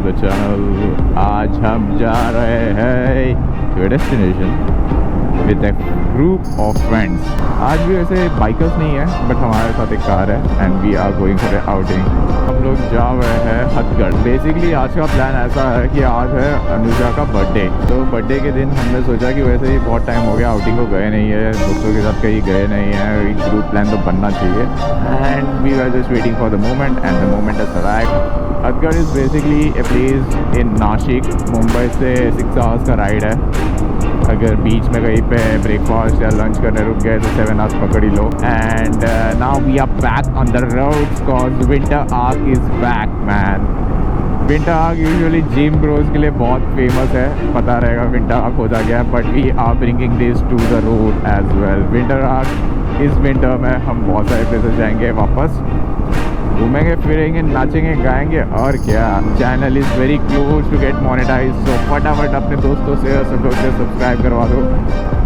To the channel. आज हम जा रहे हैं to destination with a group of friends. आज भी वैसे बाइकर्स नहीं है बट हमारे साथ एक कार है and we are going for a outing. हम लोग जा रहे हैं हथगढ़। बेसिकली आज का प्लान ऐसा है कि आज है अनुजा का बर्थडे, तो बर्थडे के दिन हमने सोचा कि वैसे ही बहुत टाइम हो गया आउटिंग को गए नहीं है, दोस्तों के साथ कहीं गए नहीं है, ग्रुप प्लान तो बनना चाहिए and we are just waiting for the moment and the moment has arrived. Hatgad is basically a place in Nashik. Mumbai से 6 आवर्स का राइड है। अगर बीच में कहीं पे ब्रेकफास्ट या लंच करने रुक गए तो 7 आवर्स पकड़ ही लो। And now we are back on the roads cause winter arc is back man. Winter arc usually gym bros के लिए बहुत फेमस है, पता रहेगा विंटर आर्क हो जा गया, but we are bringing this to the road as well. Winter arc इस विंटर में हम बहुत सारे प्लेसेस जाएंगे, वापस घूमेंगे फिरेंगे नाचेंगे गाएंगे और क्या। Channel is very close to get monetize, so फटाफट अपने दोस्तों से और सब लोग से सब्सक्राइब करवा दो।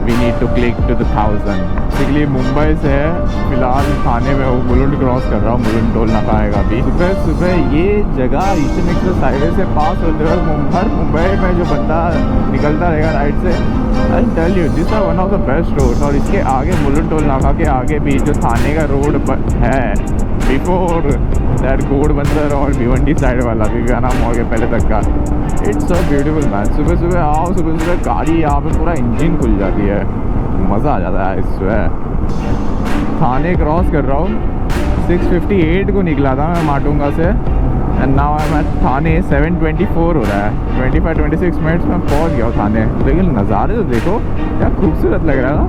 We need to click to the 1000। Basically Mumbai से है, फिलहाल थाने में वो मुलुंड क्रॉस कर रहा हूँ, मुलुंड टोल ना पाएगा अभी। सुबह सुबह ये जगह ईस्टर्न एक्सप्रेस हाईवे से पास होते हुए हर मुंबई में जो बंदा निकलता रहेगा राइट से, I tell you this are one of the best road. और इसके आगे मुलुंड टोल नाका के आगे भी जो थाने का रोड है बिफोर दैट घोड़बंदर और भिवंडी साइड वाला भी गाना मॉल के पहले तक का, इट्स अ ब्यूटीफुल मैन। सुबह सुबह आओ, सुबह सुबह गाड़ी यहाँ पे पूरा इंजन खुल जाती है, मज़ा आ जाता है इसमें। थाने क्रॉस कर रहा हूँ, 6:58 को निकला था मैं माटुंगा से and now I am at Thane. 7:24 हो रहा है, 25-26 मिनट्स में पहुँच गया हूँ थाने। लेकिन नज़ारे तो देखो क्या खूबसूरत लग रहा है ना,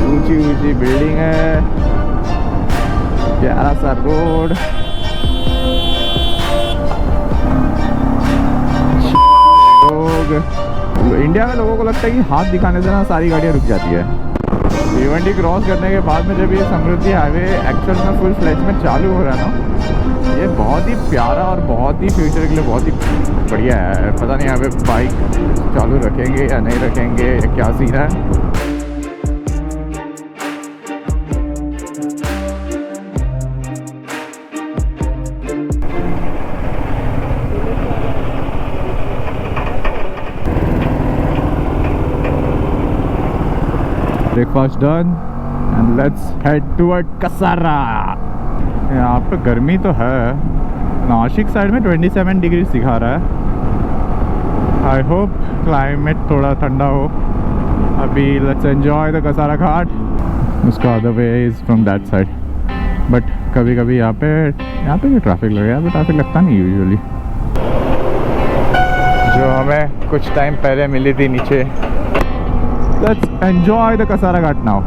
ऊँची ऊँची बिल्डिंग है, प्यारा सा रोड, लोग। इंडिया में लोगों को लगता है कि हाथ दिखाने से ना सारी गाड़ियाँ रुक जाती है। भिवंडी क्रॉस करने के बाद में जब ये समृद्धि हाईवे एक्चुअल में फुल फ्लेज में चालू हो रहा है ना, ये बहुत ही प्यारा और बहुत ही फ्यूचर के लिए बहुत ही बढ़िया है। पता नहीं यहाँ पे बाइक चालू रखेंगे या नहीं रखेंगे, क्या सीन है। Breakfast done and let's head toward Kasara. यहाँ पे गर्मी तो है, नासिक साइड में 27 डिग्री दिखा रहा है। आई होप क्लाइमेट थोड़ा ठंडा हो। अभी लेट्स एंजॉय द कसारा घाट। उसका other way is from that side, but कभी कभी यहाँ पे भी ट्रैफिक लगेगा। यहाँ पे ट्रैफिक लगता नहीं यूजुअली। जो हमें कुछ टाइम पहले मिली थी नीचे। Let's enjoy the Kasara Ghat now.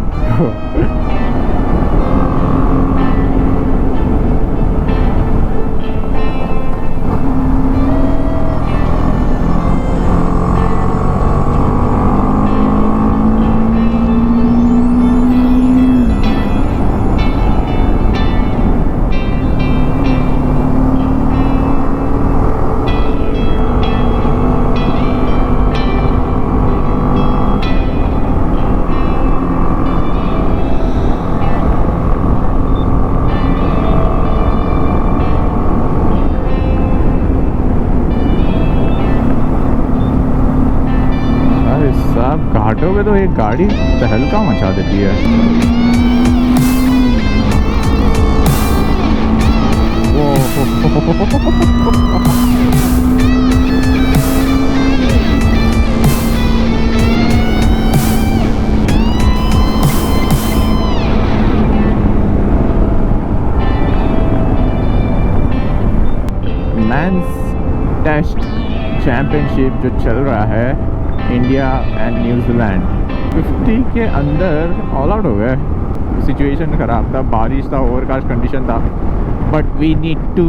घाटों में तो एक गाड़ी तहलका मचा देती है। मेंस टेस्ट चैंपियनशिप जो चल रहा है इंडिया एंड न्यूजीलैंड, 50 के अंदर ऑल आउट हो गए। सिचुएशन ख़राब था, बारिश था, ओवरकास्ट कंडीशन था, but we need to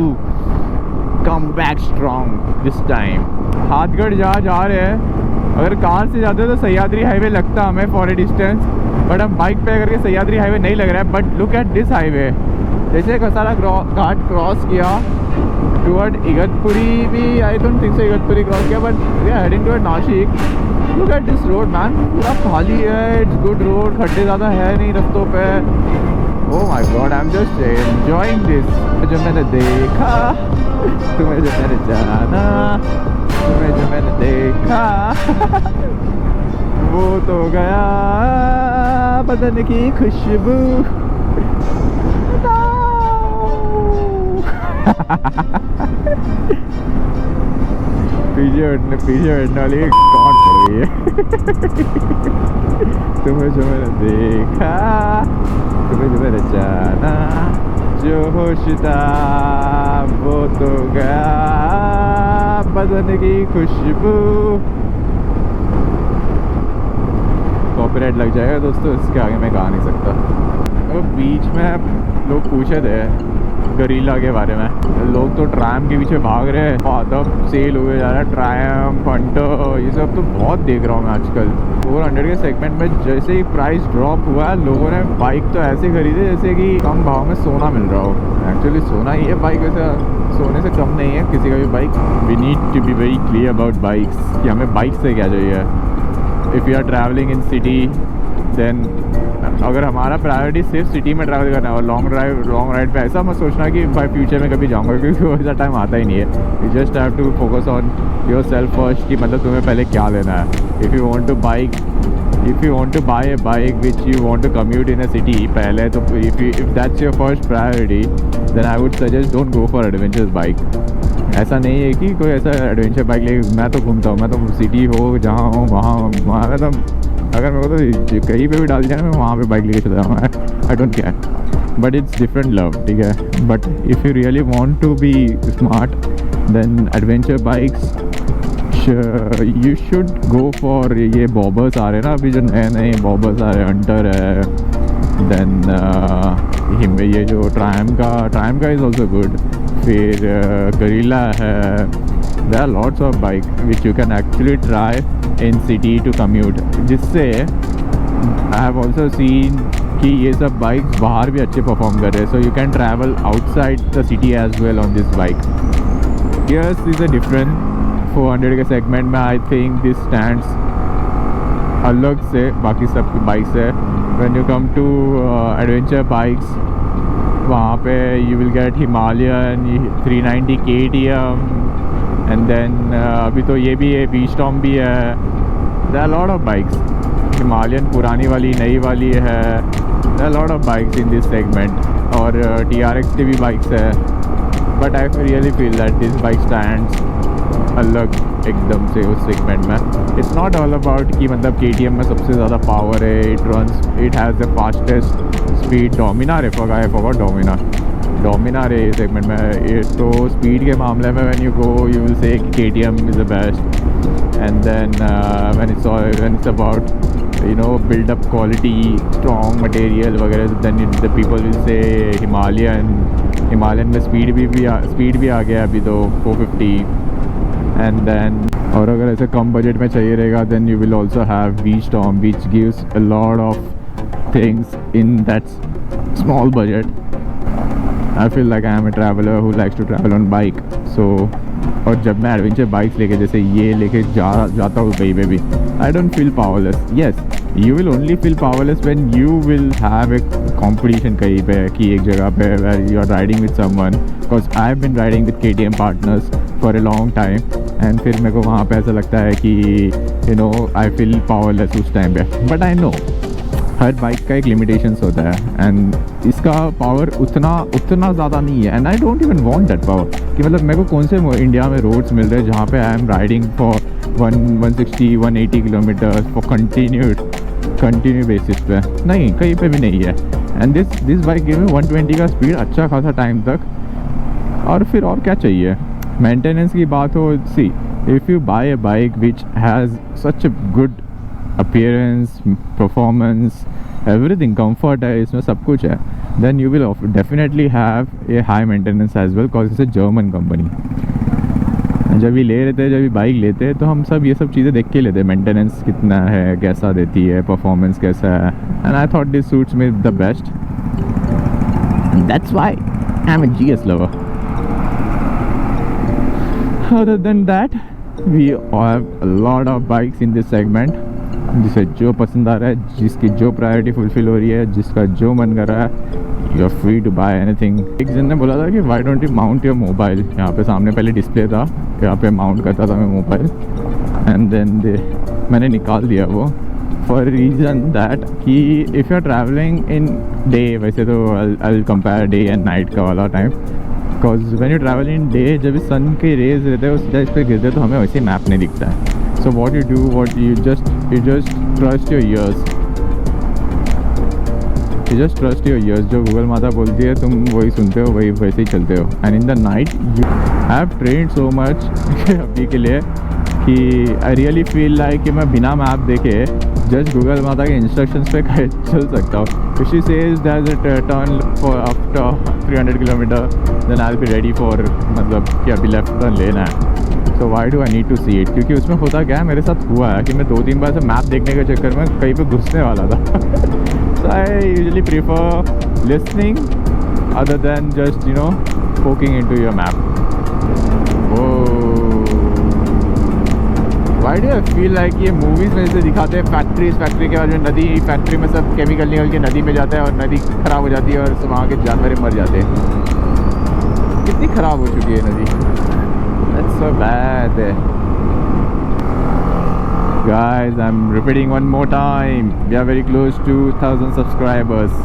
come back strong this time. Hatgad जहाँ जा रहे हैं, अगर कार से जाते तो सह्याद्री हाईवे लगता हमें फॉर ए डिस्टेंस, बट हम बाइक पे करके सह्याद्री हाईवे नहीं लग रहा है। But look at this highway, जैसे कसारा घाट क्रॉस किया टुवर्ड इगतपुरी भी, I don't think so Igatpuri cross किया, but we are heading toward Nashik. Look at this road man, पूरा खाली है, इट्स गुड रोड, खड्डे ज़्यादा है नहीं रास्तों पे, Oh my god, I'm just enjoying this. जो मैंने देखा, तुम्हें जो मैंने जाना, तुम्हें जो मैंने देखा, वो तो गया बदन की खुशबू। पीछे हटने वाली कौन पड़ गई है? तुम्हें जो मैंने देखा, तुम्हें जो मैंने जाना, जो होश था वो तो गया बदन की खुशबू। कॉपीराइट लग जाएगा दोस्तों, इसके आगे मैं गा नहीं सकता। तो बीच में लोग पूछे थे गरीला के बारे में, लोग तो ट्रायम के पीछे भाग रहे हैं, तब सेल हुए जा रहा है ट्रायम फंटर, ये सब तो बहुत देख रहा हूँ मैं आजकल। 400 के सेगमेंट में जैसे ही प्राइस ड्रॉप हुआ, लोगों ने बाइक तो ऐसे खरीदे जैसे कि कम भाव में सोना मिल रहा हो। एक्चुअली सोना ही है बाइक, वैसे सोने से कम नहीं है किसी का भी bike. We need to be very clear about bikes कि हमें बाइक से क्या चाहिए। If you are travelling in city, then अगर हमारा प्रायोरिटी सिर्फ सिटी में ट्रैवल करना है और लॉन्ग राइड पे ऐसा मत सोचना कि भाई फ्यूचर में कभी जाऊंगा, क्योंकि वो ऐसा टाइम आता ही नहीं है। You just have to focus on yourself first कि मतलब तुम्हें पहले क्या लेना है। If you want to buy a bike which you want to commute in a city पहले, तो if that's your first priority, then I would suggest don't go for adventurous bike. ऐसा नहीं है कि कोई ऐसा एडवेंचर बाइक ले, मैं तो घूमता हूँ, मैं तो सिटी हो जहाँ हो वहाँ मैं तो, अगर मेरे को तो कहीं पे भी डाल दिया ना, मैं वहाँ पे बाइक लेके चला जाऊँगा। I don't care, but it's different love, ठीक है। But if you really want to be smart, then adventure bikes you should go for, ये बॉबर्स आ रहे हैं ना अभी, जो नए नए बॉबर्स आ रहे हैं, हंटर है, देन ये जो ट्रायम का इज़ ऑल्सो गुड, फिर गरीला है। There are lots of bike which you can actually try in city to commute, जिससे आई हैव ऑल्सो सीन कि ये सब बाइक्स बाहर भी अच्छे परफॉर्म कर रहे हैं। So you can travel outside the city as well on this bike. Yes is a different 400 के सेगमेंट में आई थिंक दिस स्टैंड्स अलग से बाकी सब बाइक से। When you come to adventure bikes, वहाँ पे you will get Himalayan 390 KTM, and then अभी तो ये भी है, बीस्टॉर्म भी है। There are lot of bikes, Himalayan पुरानी वाली, नई वाली है। There are lot of bikes in this segment, और TRX की भी बाइक्स है। But I really feel that this bike stands अलग एकदम से उस सेगमेंट में। इट्स नॉट ऑल अबाउट कि मतलब KTM में सबसे ज़्यादा पावर है, it has the fastest speed. Dominar है, डोमिनार है इस सेगमेंट में। ये तो स्पीड के मामले में when you go you will say KTM is the best, and then when it's about you know build up quality, strong material वगैरह, then the people will say Himalayan में स्पीड भी आ गया अभी तो 450। एंड देन और अगर ऐसे कम बजट में चाहिए रहेगा, then you will also have Beastorm which gives a lot of things in that small budget. I feel like I am a traveler who likes to travel on bike. So और जब मैं adventure bikes लेके जैसे ये लेके जाता हूँ कहीं पे भी, I don't feel powerless. Yes, you will only feel powerless when you will have a competition कहीं पे कि एक जगह पे where you are riding with someone. Because I've been riding with KTM partners for a long time, and फिर मेरे को वहाँ पे ऐसा लगता है कि you know I feel powerless उस टाइम पे. But I know her bike का एक लिमिटेशंस होता है, एंड इसका पावर उतना ज़्यादा नहीं है, and I don't even want that power कि मतलब मेरे को कौन से इंडिया में रोड्स मिल रहे हैं जहाँ पे I am riding for 160-180 kilometres for continue basis पे। नहीं, कहीं पे भी नहीं है। And this bike give me 120 का स्पीड अच्छा खासा टाइम तक, और फिर और क्या चाहिए। मेंटेनेंस की बात हो, see if you buy a bike which has such a good appearance, performance, everything, comfort है इसमें, सब कुछ है, then you will definitely have a high maintenance as well, because it's a German company. जब भी ले रहे थे, जब भी बाइक लेते हैं तो हम सब ये सब चीज़ें देख के लेते हैं, मेंटेनेंस कितना है, कैसा देती है, परफॉर्मेंस कैसा है, and I thought this suits me the best, that's why I am a GS lover. Other than that, we have a lot of bikes in this segment. जिसे जो पसंद आ रहा है, जिसकी जो प्रायोरिटी फुलफिल हो रही है, जिसका जो मन कर रहा है, you are free to buy anything. एक जन ने बोला था कि why don't you mount your mobile, यहाँ पे सामने पहले डिस्प्ले था, यहाँ पे माउंट करता था मैं मोबाइल, एंड देन मैंने निकाल दिया वो फॉर रीज़न दैट कि if you are travelling in day, वैसे तो I compare day and night का वाला time, because when you travel in day जब सन के रेज रहते हैं उस सीधा इस पर गिरते तो हमें वैसे मैप नहीं दिखता है। So what you do, what you just trust your ears, you just trust your ears. जो गूगल माता बोलती है तुम वही सुनते हो, वही वैसे ही चलते हो। And in the night you have trained so much अभी के लिए कि आई रियली फील लाइक कि मैं बिना मैप देखे जस्ट गूगल माता के इंस्ट्रक्शंस पे चल सकता हूँ। She says that turn for after 300 kilometre then I will be ready for, मतलब कि अभी लेफ्ट टर्न लेना है। So why do I need to see it, क्योंकि उसमें होता क्या है, मेरे साथ हुआ है कि मैं 2-3 बार से मैप देखने के चक्कर में कहीं पे घुसने वाला था। So I usually prefer listening other than just you know poking into your map. Why do I feel like ये मूवीज़ में से दिखाते हैं फैक्ट्री के बाद में नदी, फैक्ट्री में सब केमिकल निकल के नदी में जाता है और नदी ख़राब हो जाती है और सब वहाँ के जानवर मर जाते हैं। कितनी ख़राब हो चुकी है नदी। That's so bad. Guys, I'm repeating one more time. We are very close to 1,000 subscribers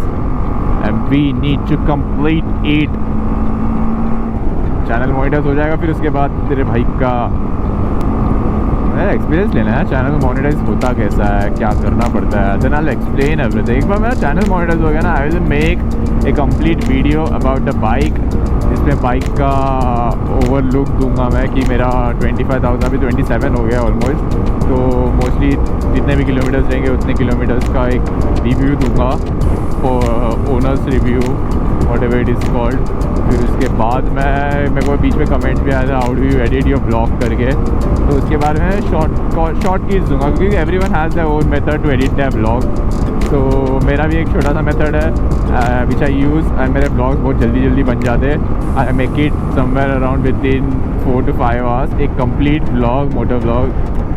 and we need to complete it. Channel monetise हो जाएगा, फिर उसके बाद तेरे भाई का एक्सपीरियंस लेना है चैनल मोनेटाइज होता कैसा है, क्या करना पड़ता है, then I will explain everything. एक बार मेरा चैनल मोनेटाइज हो गया ना, I will make a complete video about the bike, जिसमें बाइक का ओवरलुक दूंगा मैं कि मेरा 25,000 अभी 27 हो गया ऑलमोस्ट, तो मोस्टली जितने भी किलोमीटर्स रहेंगे उतने किलोमीटर्स का एक रिव्यू दूंगा, owners review what ever it is called. फिर उसके बाद मेरे को बीच में कमेंट्स भी आया था how do you edit your vlog करके, तो उसके बाद मैं शॉर्ट कीज दूंगा, क्योंकि everyone has their own method to edit their vlog. तो मेरा भी एक छोटा सा मेथड है विच आई यूज़, एंड मेरे ब्लॉग्स बहुत जल्दी बन जाते हैं। I make it somewhere around within 4 to 5 hours एक complete vlog, motor vlog,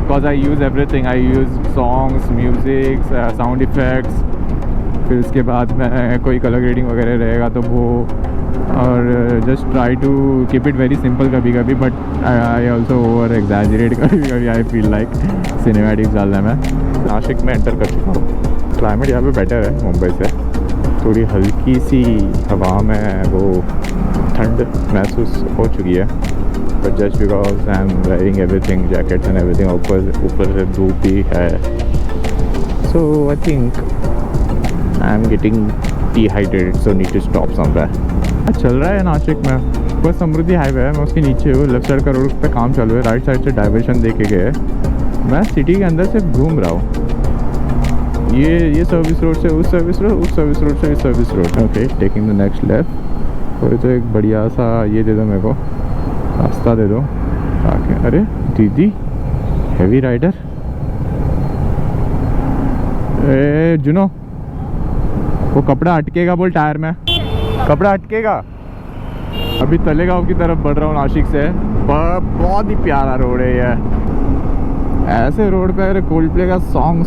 because I use everything. I use songs, music, sound effects, फिर उसके बाद में कोई कलर ग्रेडिंग वगैरह रहेगा तो वो, और just try to keep it very simple कभी कभी, but I also over exaggerate कभी कभी। आई फील लाइक सिनेमैटिक्स डालने में। नासिक में एंटर कर चुका हूँ। क्लाइमेट यहाँ पे बेटर है मुंबई से, थोड़ी हल्की सी हवा में वो ठंड महसूस हो चुकी है, but just because I am wearing everything, jackets and everything, ऊपर से धूप भी है, so I think I am getting dehydrated, so need to stop somewhere. चल रहा है नासिक में, बस समृद्धि हाईवे है, मैं उसके नीचे हूँ, लेफ्ट साइड का रोड पे काम चालू है, राइट साइड से डाइवर्शन देके गए, मैं सिटी के अंदर से घूम रहा हूँ। ये सर्विस रोड से उस सर्विस रोड, उस सर्विस रोड से इस service road. Okay, taking the next left. कोई तो एक बढ़िया सा ये दे दो मेरे को, रास्ता दे दो ताकि, अरे दीदी हैवी राइडर, ए जुनो वो कपड़ा अटकेगा बोल, टायर में कपड़ा अटकेगा। अभी तलेगांव की तरफ बढ़ रहा हूँ नासिक से, बहुत ही प्यारा रोड है ये। ऐसे रोड पे अगर कोल्ड प्ले का सॉन्ग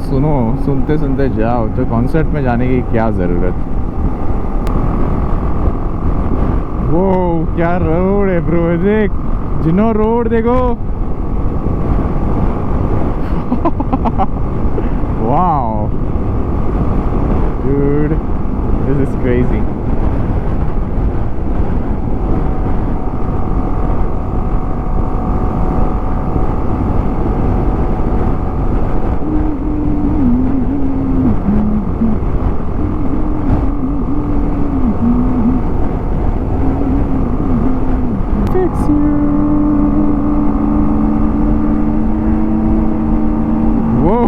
सुनते सुनते जाओ तो कॉन्सर्ट में जाने की क्या ज़रूरत। वो क्या रोड है ब्रो, देख जिनो रोड देखो। Wow dude, this is crazy. Whoa,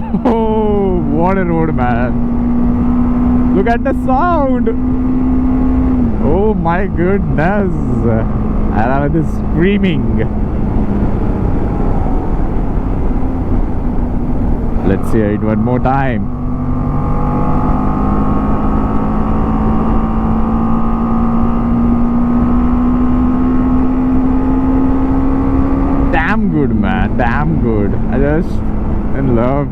what a road, man. Look at the sound. Oh my goodness. And I'm just screaming. Let's hear it one more time. Damn good, man. Damn good. I just in love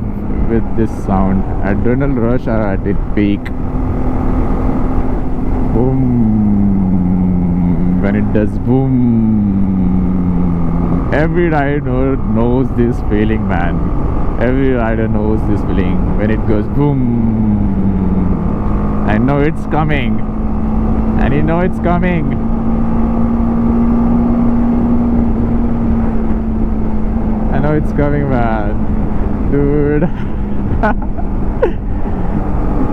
with this sound. Adrenal rush are at its peak. boom. When it does boom, every rider knows this feeling, man. Every rider knows this feeling. When it goes boom, I know it's coming, and you know it's coming. I know it's coming, man. Dude.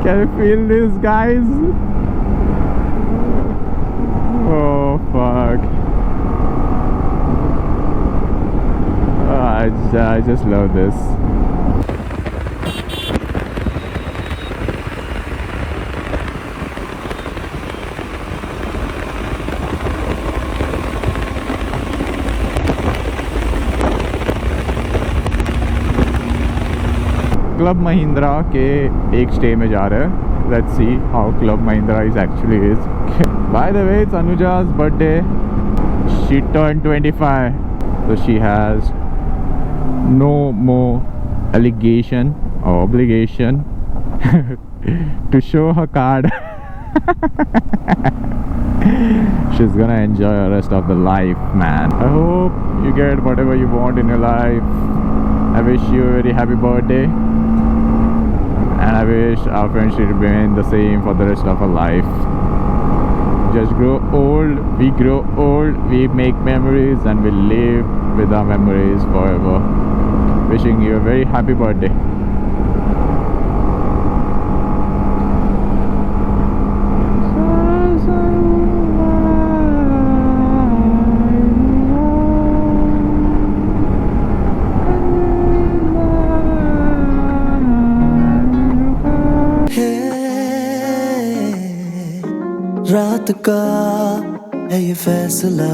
Can you feel this, guys? Oh, fuck. I just love this. Club Mahindra के एक stay में जा रहे हैं. Let's see how Club Mahindra is actually is. By the way, it's Anuja's birthday. She turned 25, so she has no more allegation or obligation to show her card. She's gonna enjoy the rest of the life, man. I hope you get whatever you want in your life. I wish you a very happy birthday. And I wish our friendship remain the same for the rest of our life. Just grow old, we grow old, we make memories, and we live with our memories forever. Wishing you a very happy birthday. रात का है ये फैसला,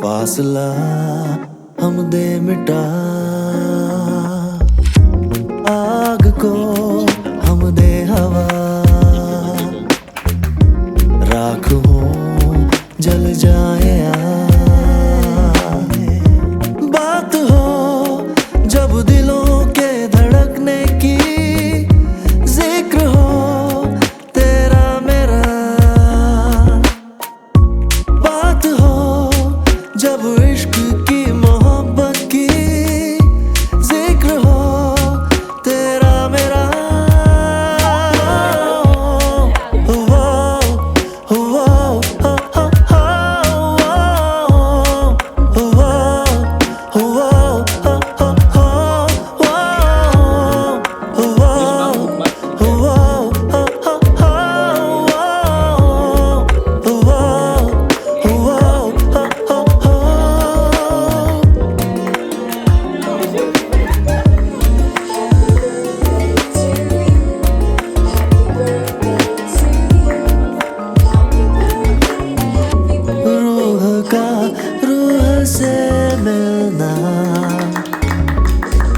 फासला हम दे मिटा, आग को हम दे हवा, राख हो जल जाए बात हो जब दिलों के धड़कने की, जिक्र हो जब इश्क की मोहब्बत की, जिक्र हो तेरा मेरा.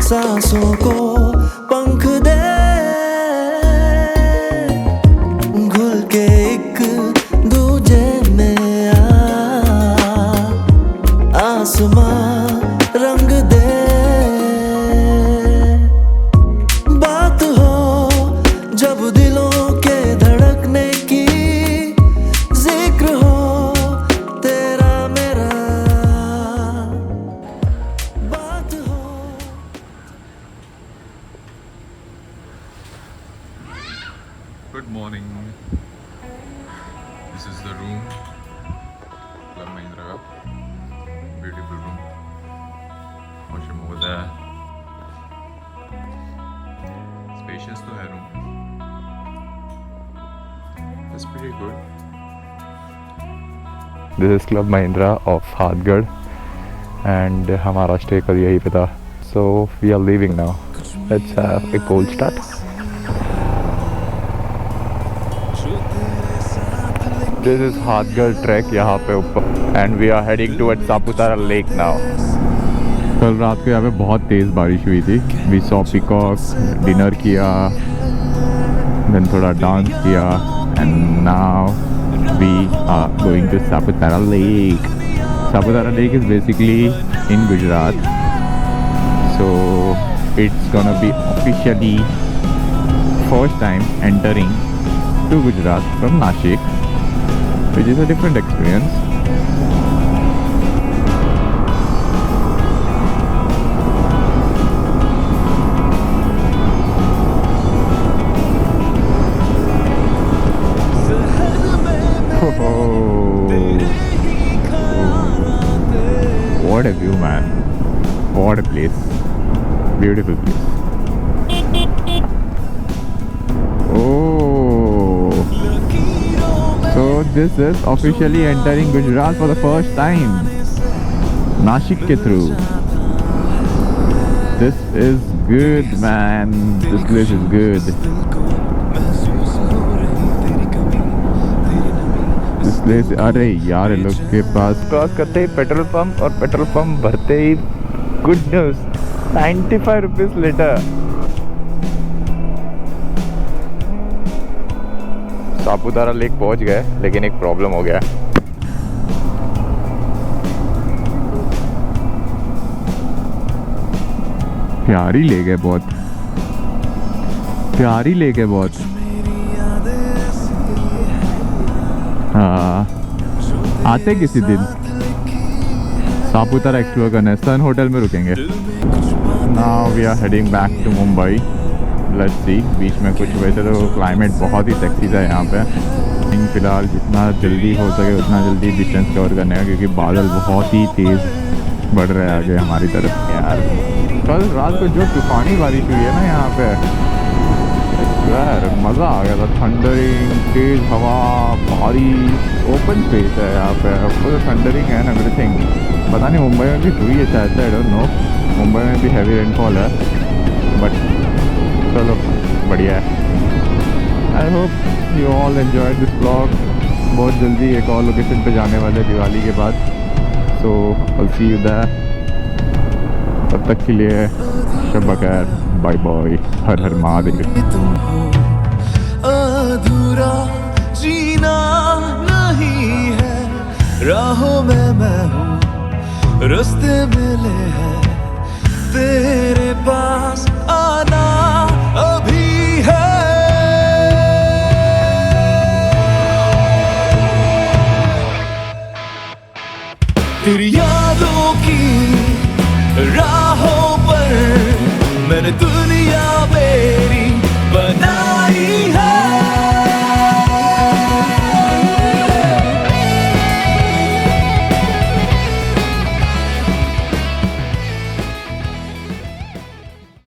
सांसों को पंख दे, घुल के एक दूजे में आसमां रंग दे, बात हो जब दिलों के धड़कने की, जिक्र हो तेरा मेरा, बात हो. Good morning. This is the room, Club Mahindra. Beautiful room. Washroom over there. Spacious to hai room. That's pretty good. This is Club Mahindra of Hatgad, and हमारा stay कल यहीं पे था. So we are leaving now. Let's have a cold start. This is Hatgad trek यहाँ पे ऊपर, and we are heading towards Saputara Lake now. कल रात को यहाँ पे बहुत तेज़ बारिश हुई थी. We saw peacocks, dinner किया, then थोड़ा डांस किया, and now we are going to Saputara Lake. Saputara Lake is basically in Gujarat, so it's gonna be officially first time entering to Gujarat from Nashik, which is a different experience. What a view, man. What a place. Beautiful place. Oh, so this is officially entering Gujarat for the first time. Nashik ke through. This is good, man. This place is good. This place, अरे यार लोग के पास cross करते ही petrol pump और petrol pump भरते ही good news 95 rupees litre. Saputara lake पहुंच गए, लेकिन एक प्रॉब्लम हो गया। प्यारी लेक है, बहुत प्यारी लेक है बहुत। हाँ, आते किसी दिन सापुतारा एक्सप्लोर करने। सन होटल में रुकेंगे। Now we are heading back to Mumbai. Let's see, बीच में कुछ, वैसे तो क्लाइमेट बहुत ही सेक्सी था यहाँ पे। फिलहाल जितना जल्दी हो सके उतना जल्दी डिस्टेंस कवर करने का, क्योंकि बादल बहुत ही तेज़ बढ़ रहे हैं आगे हमारी तरफ। यार कल रात को जो तूफानी बारिश हुई है ना यहाँ पे, यार मज़ा आ गया था। थंडरिंग, तेज़ हवा, भारी ओपन स्पेस है यहाँ पे, फुल थंडरिंग एंड एवरीथिंग। पता नहीं मुंबई में भी हुई है शायद, आई डोंट नो। मुंबई में भी हैवी रेनफॉल है, बट चलो बढ़िया है। I hope you all enjoyed this blog. बहुत जल्दी एक और लोकेशन पे जाने वाले दिवाली के बाद, सो आई सी यू देयर। तब तक के लिए शब बखैर, बाय बाय, हर हर महादेव।